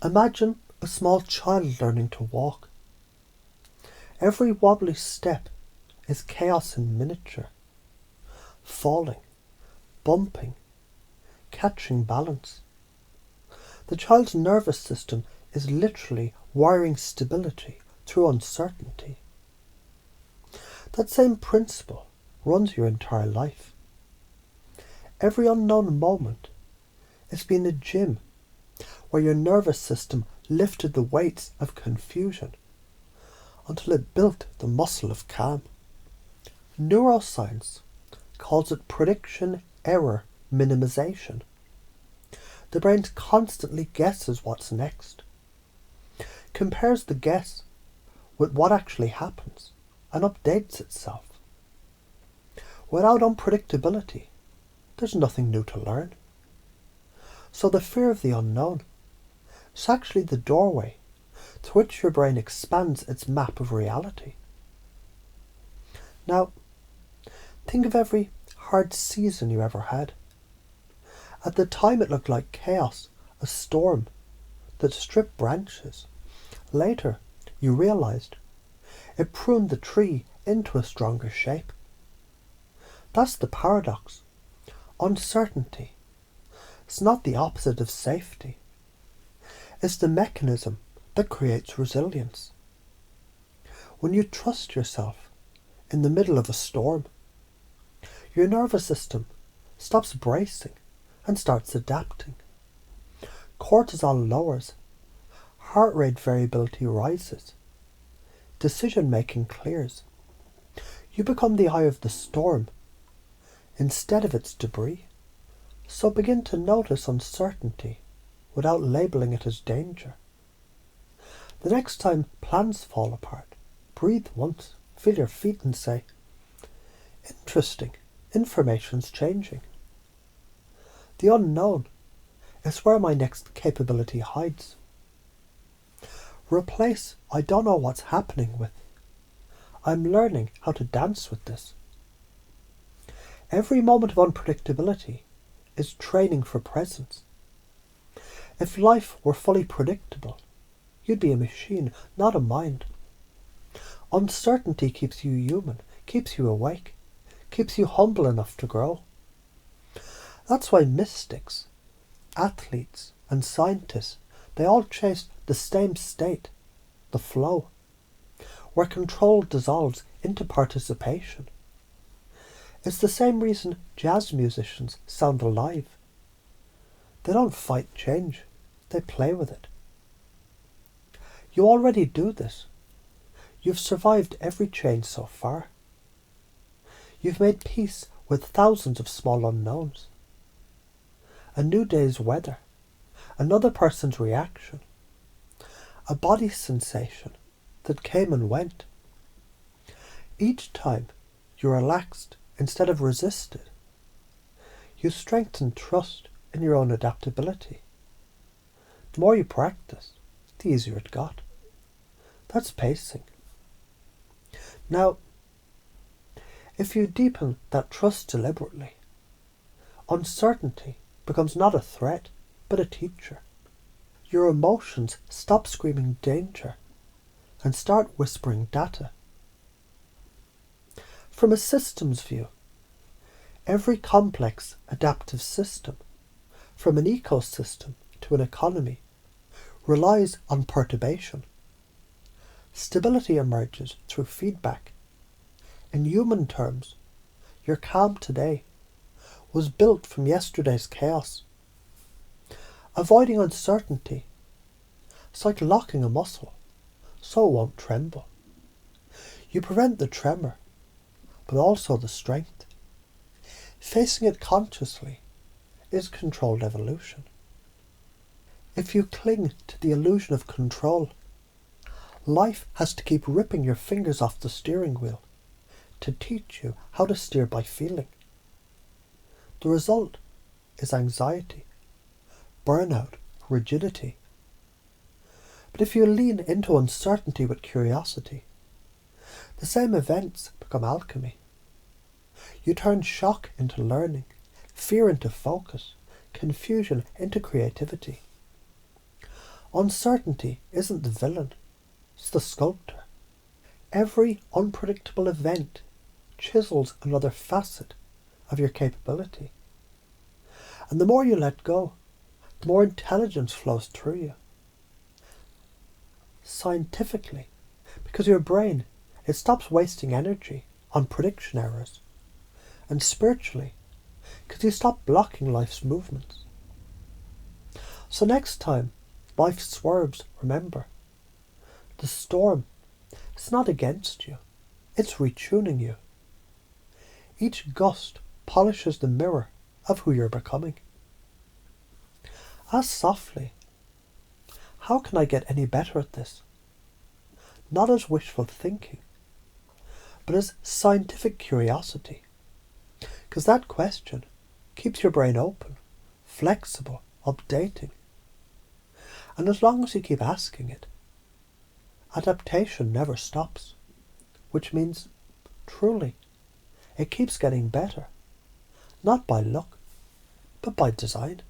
Imagine a small child learning to walk. Every wobbly step is chaos in miniature. Falling, bumping, catching balance. The child's nervous system is literally wiring stability through uncertainty. That same principle runs your entire life. Every unknown moment has been a gym where your nervous system lifted the weights of confusion until it built the muscle of calm. Neuroscience calls it prediction error minimization. The brain constantly guesses what's next, compares the guess with what actually happens, and updates itself. Without unpredictability, there's nothing new to learn. So the fear of the unknown is actually the doorway through which your brain expands its map of reality. Now, think of every hard season you ever had. At the time it looked like chaos, a storm that stripped branches. Later, you realized it pruned the tree into a stronger shape. That's the paradox. Uncertainty is not the opposite of safety. It's the mechanism that creates resilience. When you trust yourself in the middle of a storm, your nervous system stops bracing and starts adapting. Cortisol lowers, heart rate variability rises, decision-making clears. You become the eye of the storm instead of its debris. So begin to notice uncertainty without labeling it as danger. The next time plans fall apart, breathe once, feel your feet and say, "Interesting, information's changing." The unknown is where my next capability hides. Replace "I don't know what's happening" with "I'm learning how to dance with this." Every moment of unpredictability is training for presence. If life were fully predictable, you'd be a machine, not a mind. Uncertainty keeps you human, keeps you awake, keeps you humble enough to grow. That's why mystics, athletes, and scientists, they all chase the same state, the flow, where control dissolves into participation. It's the same reason jazz musicians sound alive. They don't fight change, they play with it. You already do this. You've survived every change so far. You've made peace with thousands of small unknowns. A new day's weather, another person's reaction, a body sensation that came and went. Each time you relaxed instead of resisted. You strengthened trust in your own adaptability. The more you practice, the easier it got. That's pacing. Now, if you deepen that trust deliberately, uncertainty becomes not a threat, but a teacher. Your emotions stop screaming danger and start whispering data. From a systems view, every complex adaptive system, from an ecosystem to an economy, relies on perturbation. Stability emerges through feedback. In human terms, your calm today was built from yesterday's chaos. Avoiding uncertainty is like locking a muscle, so it won't tremble. You prevent the tremor, but also the strength. Facing it consciously is controlled evolution. If you cling to the illusion of control, life has to keep ripping your fingers off the steering wheel to teach you how to steer by feeling. The result is anxiety, burnout, rigidity. But if you lean into uncertainty with curiosity, the same events become alchemy. You turn shock into learning, fear into focus, confusion into creativity. Uncertainty isn't the villain, it's the sculptor. Every unpredictable event chisels another facet of your capability. And the more you let go, the more intelligence flows through you. Scientifically, because your brain, it stops wasting energy on prediction errors. And spiritually, because you stop blocking life's movements. So next time life swerves, remember, the storm is not against you, it's retuning you. Each gust polishes the mirror of who you're becoming. Ask softly, how can I get any better at this? Not as wishful thinking, but as scientific curiosity. Because that question keeps your brain open, flexible, updating. And as long as you keep asking it, adaptation never stops. Which means, truly, it keeps getting better. Not by luck, but by design.